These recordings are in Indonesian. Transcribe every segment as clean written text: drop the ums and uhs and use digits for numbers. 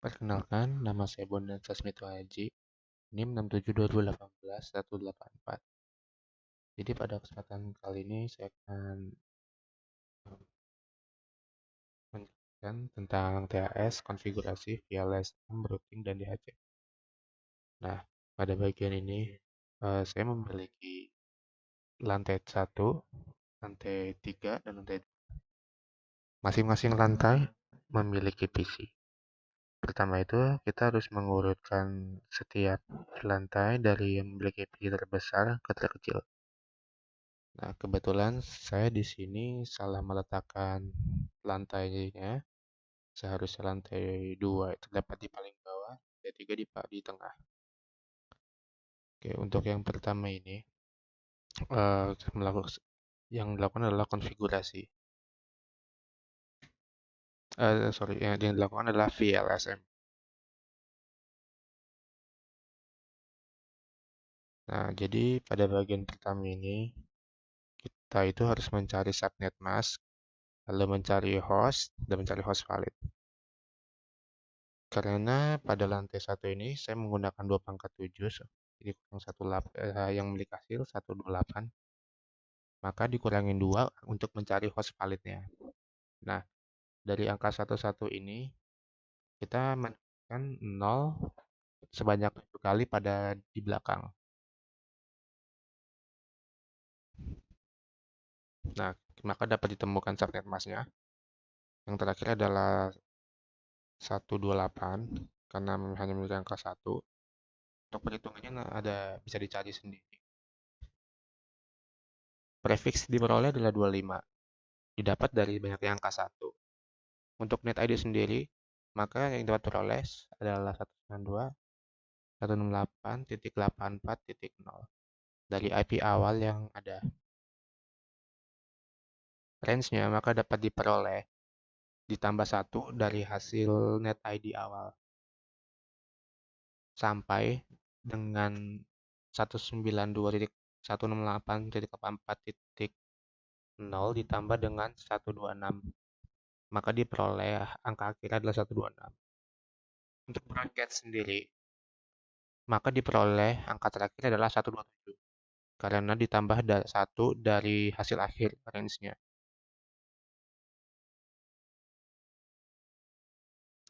Perkenalkan, nama saya Bondan Sasmito Haji, NIM 6720181184. Jadi pada kesempatan kali ini saya akan menjelaskan tentang TAS, konfigurasi, VLSM, routing, dan DHC. Nah, pada bagian ini saya memiliki lantai 1, lantai 3, dan lantai 2. Masing-masing lantai memiliki PC. Pertama itu kita harus mengurutkan setiap lantai dari yang memiliki PC terbesar ke terkecil. Nah, kebetulan saya di sini salah meletakkan lantainya. Seharusnya lantai 2 itu dapat di paling bawah, lantai 3 di tengah. Oke, untuk yang pertama ini, melakukan yang dilakukan adalah konfigurasi. Yang dilakukan adalah VLSM. Nah, jadi pada bagian pertama ini, kita itu harus mencari subnet mask, lalu mencari host, dan mencari host valid. Karena pada lantai 1 ini saya menggunakan 2 pangkat 7, jadi yang memiliki hasil 128, maka dikurangin 2 untuk mencari host validnya. Nah, dari angka 11 ini kita menambahkan 0 sebanyak 7 kali pada di belakang. Nah, maka dapat ditemukan subnet masknya. Yang terakhir adalah 128 karena hanya memiliki angka 1. Untuk perhitungannya bisa dicari sendiri. Prefix diperoleh adalah 25, didapat dari banyaknya angka 1. Untuk net ID sendiri, maka yang dapat peroleh adalah 192.168.84.0 dari IP awal yang ada. Range-nya maka dapat diperoleh ditambah 1 dari hasil net ID awal sampai dengan 192.168.84.0 ditambah dengan 126, maka diperoleh angka akhirnya adalah 126. Untuk broadcast sendiri, maka diperoleh angka terakhir adalah 127 karena ditambah 1 dari hasil akhir range-nya.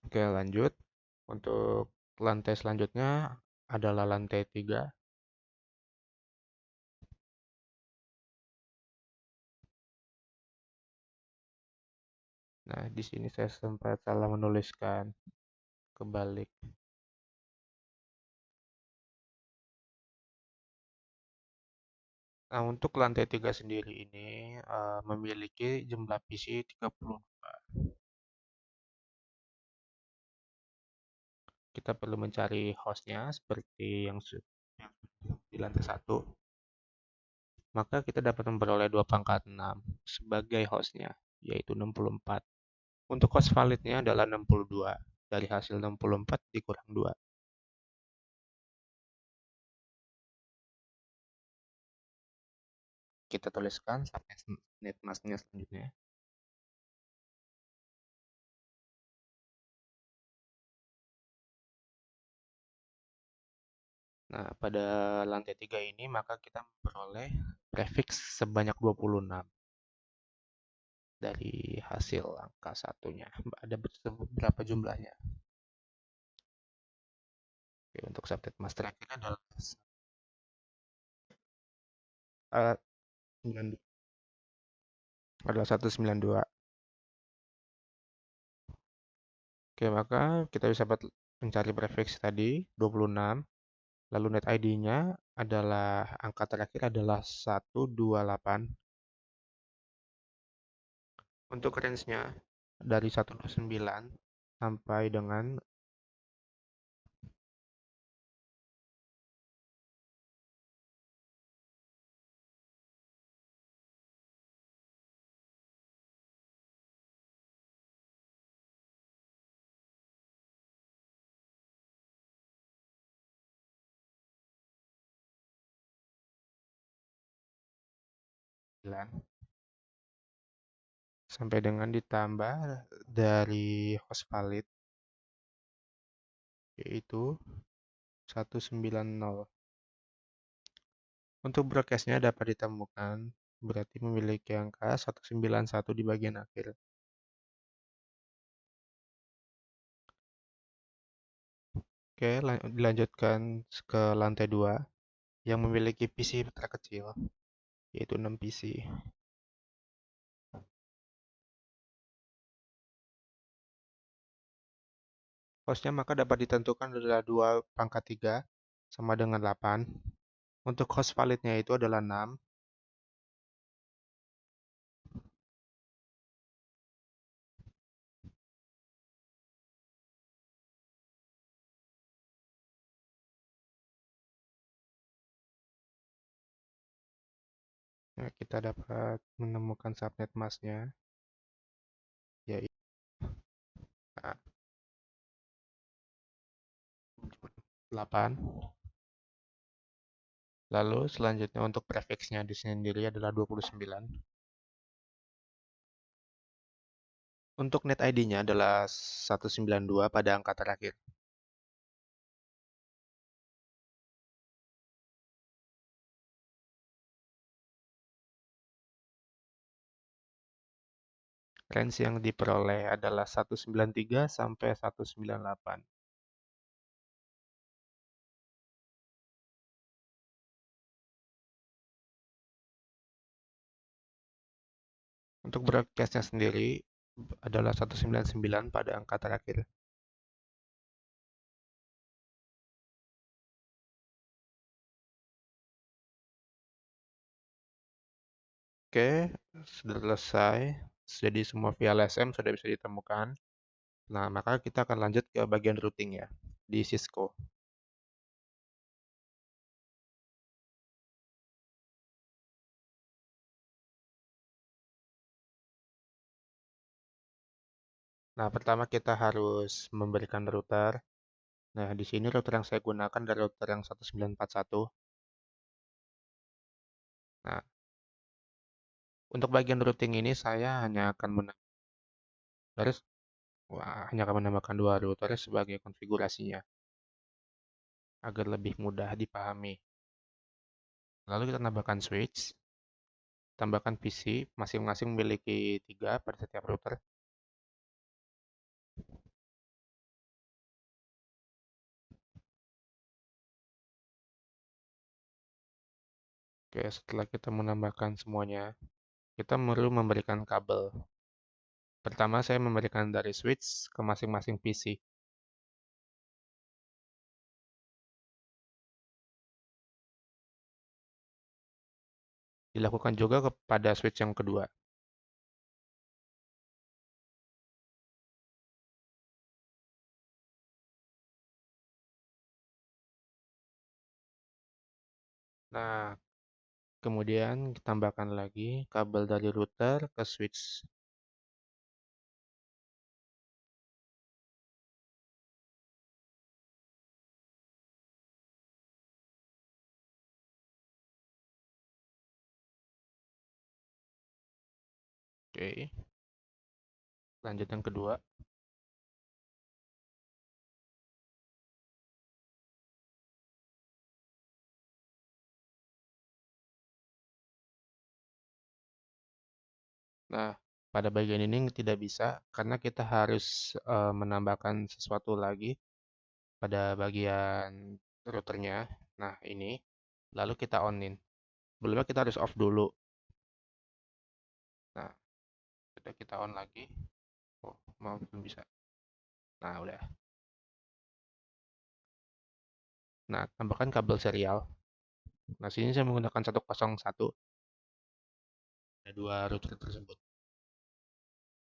Oke, lanjut. Untuk lantai selanjutnya adalah lantai 3. Nah, di sini saya sempat salah menuliskan kebalik. Nah, untuk lantai 3 sendiri ini memiliki jumlah PC 32. Kita perlu mencari hostnya seperti yang di lantai 1. Maka kita dapat memperoleh 2 pangkat 6 sebagai hostnya, yaitu 64. Untuk host validnya adalah 62. Dari hasil 64 dikurang 2. Kita tuliskan subnet masknya selanjutnya. Nah, pada lantai 3 ini maka kita memperoleh prefix sebanyak 26 dari hasil angka satunya. Ada berapa jumlahnya? Oke, untuk subnet mask terakhir adalah 92. Adalah 192. Oke, maka kita bisa mencari prefix tadi 26. Lalu net ID-nya adalah angka terakhir adalah 128. Untuk range-nya dari 129 sampai dengan 9 sampai dengan ditambah dari host valid yaitu 190. Untuk broadcast-nya dapat ditemukan berarti memiliki angka 191 di bagian akhir. Oke, dilanjutkan ke lantai 2 yang memiliki PC terkecil, yaitu 6 PC. Hostnya maka dapat ditentukan adalah 2 pangkat 3 sama dengan 8. Untuk host validnya itu adalah 6. Nah, kita dapat menemukan subnet masknya, yaitu 8. Lalu selanjutnya untuk prefixnya di sendiri adalah 29. Untuk net ID-nya adalah 192 pada angka terakhir. Range yang diperoleh adalah 193 sampai 198. Untuk broadcast-nya sendiri adalah 199 pada angka terakhir. Oke, sudah selesai. Jadi semua file SM sudah bisa ditemukan. Nah, maka kita akan lanjut ke bagian routing ya, di Cisco. Nah, pertama kita harus memberikan router. Nah, di sini router yang saya gunakan adalah router yang 1941. Nah, untuk bagian routing ini saya hanya akan menambahkan 2 router sebagai konfigurasinya agar lebih mudah dipahami. Lalu kita tambahkan switch, tambahkan PC, masing-masing memiliki 3 pada setiap router. Oke, setelah kita menambahkan semuanya, kita perlu memberikan kabel. Pertama, saya memberikan dari switch ke masing-masing PC. Dilakukan juga kepada switch yang kedua. Nah, kemudian tambahkan lagi kabel dari router ke switch. Oke, lanjut yang kedua. Nah, pada bagian ini tidak bisa karena kita harus menambahkan sesuatu lagi pada bagian routernya. Nah, ini. Lalu kita on-in. Sebelumnya kita harus off dulu. Nah, sudah kita on lagi. Oh, mau belum bisa. Nah, udah. Nah, tambahkan kabel serial. Nah, sini saya menggunakan 101. Ada 2 router tersebut.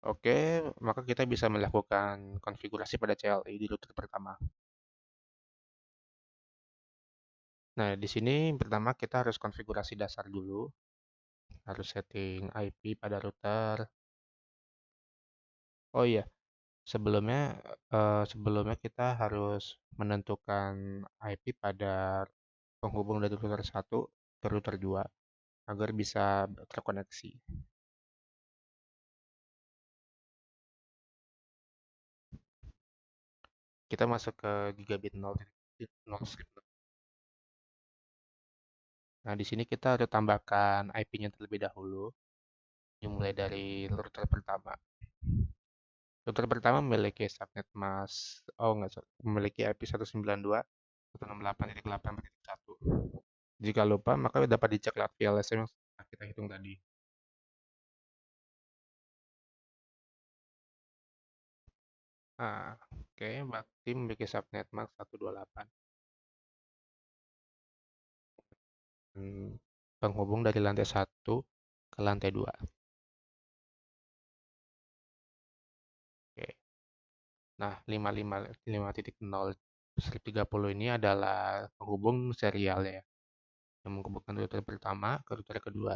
Oke, maka kita bisa melakukan konfigurasi pada CLI di router pertama. Nah, di sini pertama kita harus konfigurasi dasar dulu. Harus setting IP pada router. Oh iya, sebelumnya kita harus menentukan IP pada penghubung dari router 1 ke router 2 agar bisa terkoneksi. kita masuk ke gigabit 0.0 script. Nah, di sini kita harus tambahkan IP-nya terlebih dahulu, dimulai dari router pertama. Router pertama memiliki subnet enggak, sorry, memiliki IP 192.168.8.1. Jika lupa, maka dapat dicek lewat VLSM yang sudah kita hitung tadi. Nah, oke, berarti memiliki subnet max 128. Penghubung dari lantai 1 ke lantai 2. Oke. Nah, 5.5.5.0/30 ini adalah penghubung serial ya, yang menghubungkan router pertama ke router kedua.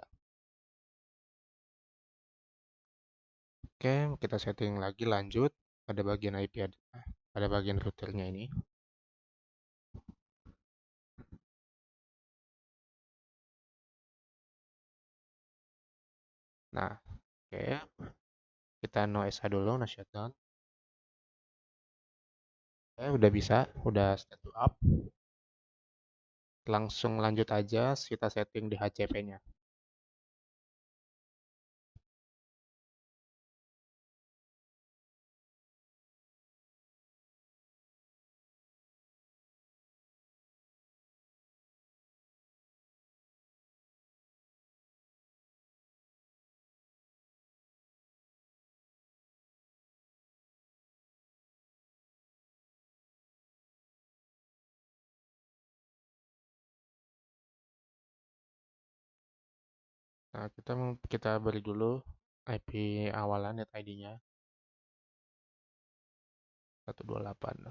Oke, kita setting lagi lanjut pada bagian IP pada bagian routernya ini. Nah, oke, kita no SH dulu, no shutdown. Oke, udah bisa, udah start to up. Langsung lanjut aja, kita setting di HCP-nya. Nah, kita beri dulu IP awalan net ID-nya 128.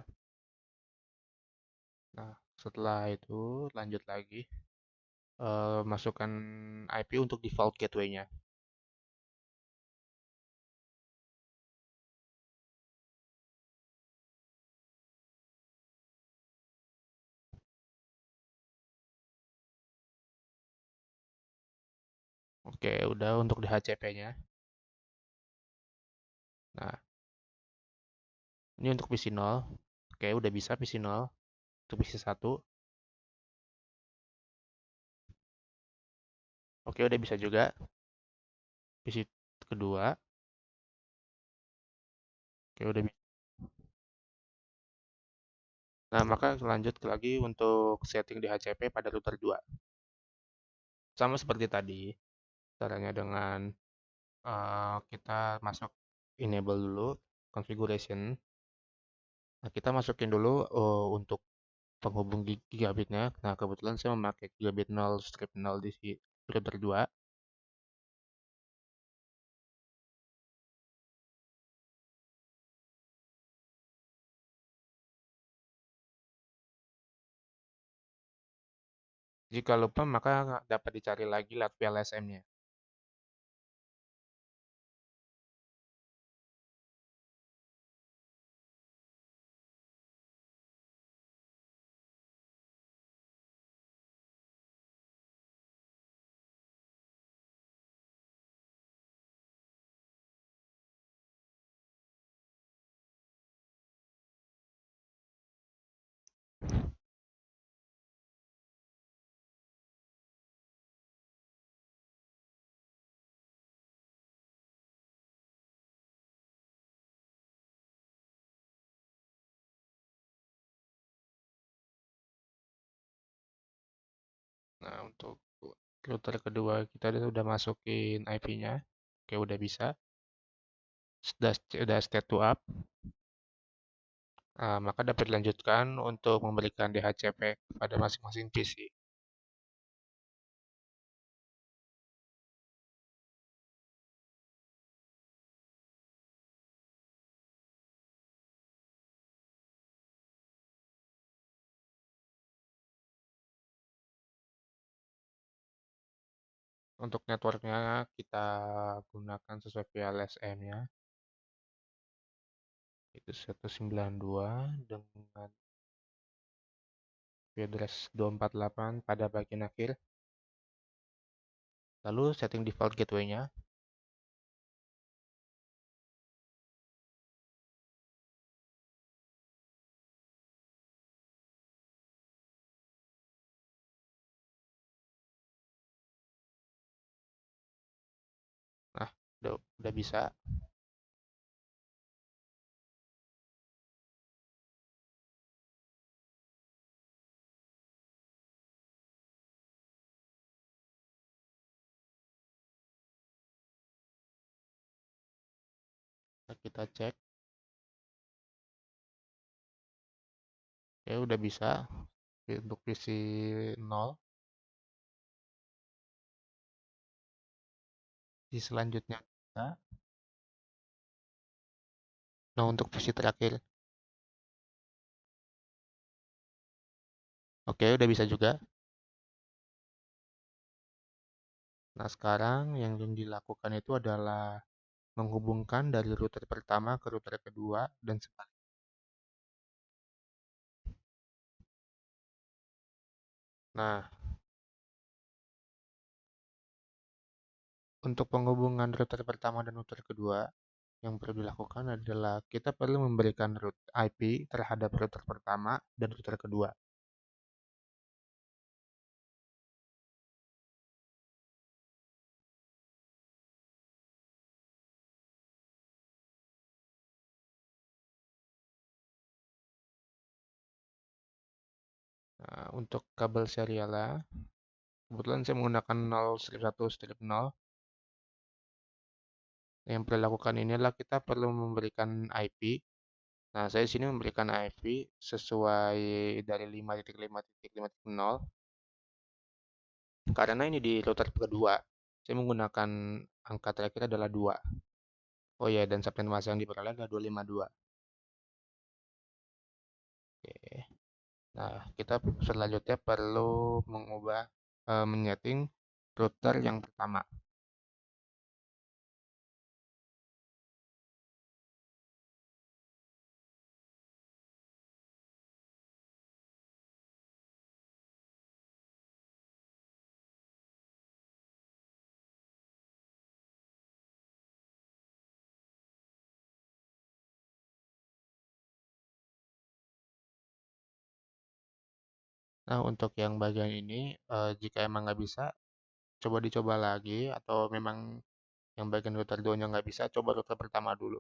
Nah, setelah itu lanjut lagi masukkan IP untuk default gateway-nya. Oke, udah untuk di HCP-nya. Nah, ini untuk PC 0. Oke, udah bisa PC 0. Untuk PC 1. Oke, udah bisa juga. PC kedua. Oke, udah bisa. Nah, maka lanjut lagi untuk setting di HCP pada router 2. Sama seperti tadi, caranya dengan kita masuk enable dulu configuration. Nah, kita masukin dulu untuk penghubung gigabitnya. Nah, kebetulan saya memakai gigabit 0 strip 0 di router 2. Jika lupa, maka dapat dicari lagi lewat VLSM-nya. Nah, untuk router kedua kita sudah masukin IP-nya. Oke, udah bisa. Sudah start to up. Nah, maka dapat dilanjutkan untuk memberikan DHCP pada masing-masing PC. Untuk networknya kita gunakan sesuai VLSM-nya. Itu 192 dengan address 248 pada bagian akhir. Lalu setting default gateway-nya. Udah bisa. Nah, kita cek. Ya udah bisa untuk visi 0. Di selanjutnya bisa. Nah, untuk visi terakhir. Oke, udah bisa juga. Nah, sekarang yang dilakukan itu adalah menghubungkan dari router pertama ke router kedua dan sebaliknya. Nah, untuk penghubungan router pertama dan router kedua, yang perlu dilakukan adalah kita perlu memberikan root IP terhadap router pertama dan router kedua. Nah, untuk kabel serialnya, kebetulan saya menggunakan 0 strip 1 strip 0. Yang perlu dilakukan ini adalah kita perlu memberikan IP. Nah, saya di sini memberikan IP sesuai dari 5.5.5.0 karena ini di router kedua. Saya menggunakan angka terakhir adalah 2. Oh ya, dan subnet massa yang diperoleh adalah 252. Oke. Nah, kita selanjutnya perlu mengubah, menyeting router yang pertama. Nah, untuk yang bagian ini, jika emang nggak bisa, coba dicoba lagi, atau memang yang bagian router 2-nya nggak bisa, coba router pertama dulu.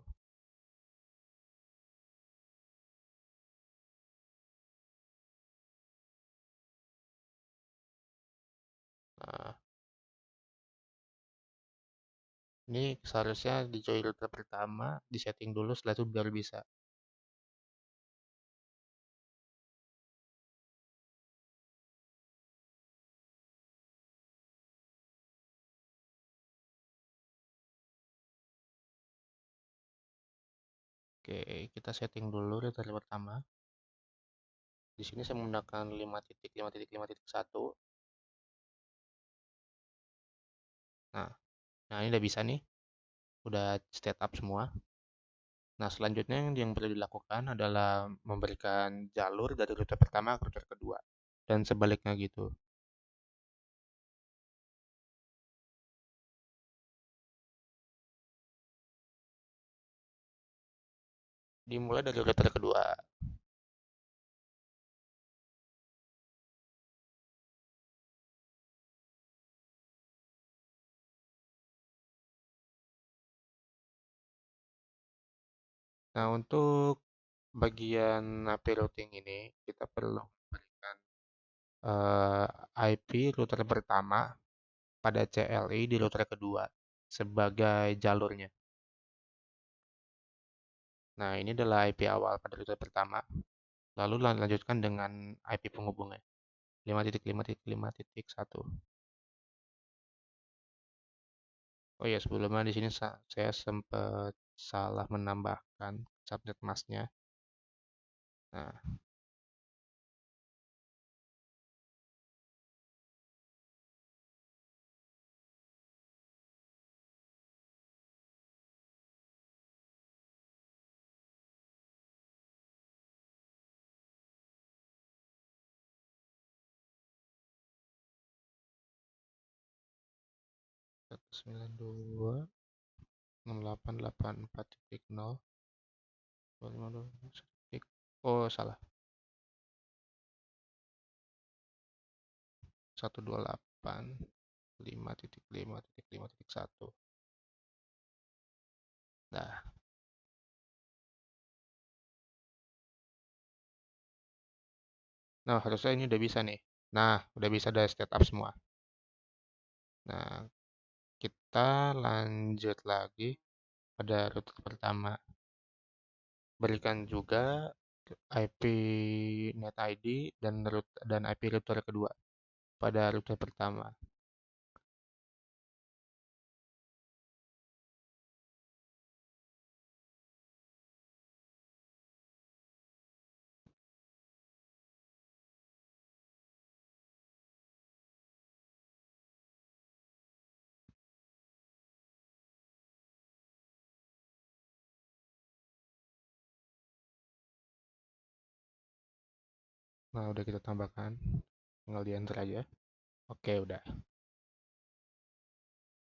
Nah, ini seharusnya dicoba router pertama, disetting dulu, setelah itu baru bisa. Oke, kita setting dulu router pertama. Di sini saya menggunakan 5.5.5.1. Nah, nah ini udah bisa nih, udah setup semua. Nah, selanjutnya yang perlu dilakukan adalah memberikan jalur dari router pertama ke router kedua, dan sebaliknya gitu. Dimulai dari router kedua. Nah, untuk bagian AP routing ini, kita perlu memberikan eh, IP router pertama pada CLI di router kedua sebagai jalurnya. Nah, ini adalah IP awal pada router pertama. Lalu lanjutkan dengan IP penghubungnya. 5.5.5.1. Oh ya, sebelumnya di sini saya sempat salah menambahkan subnet masknya. Nah, 192.6884.0. Oh, salah. 128.5.5.5.1. Nah, nah harusnya ini udah bisa nih. Nah, udah bisa ada setup semua. Nah, kita lanjut lagi pada router pertama. Berikan juga IP NET ID dan IP router kedua pada router pertama. Nah, udah kita tambahkan. Tinggal di enter aja. Oke, udah.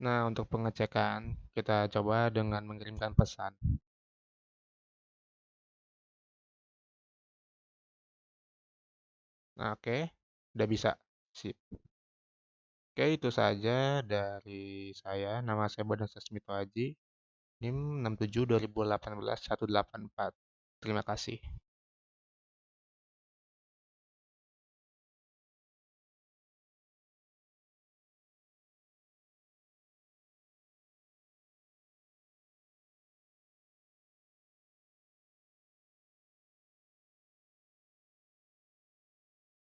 Nah, untuk pengecekan, kita coba dengan mengirimkan pesan. Nah, oke. Udah bisa. Sip. Oke, itu saja dari saya. Nama saya Bondan Sasmito Aji. NIM 67 2018 184. Terima kasih.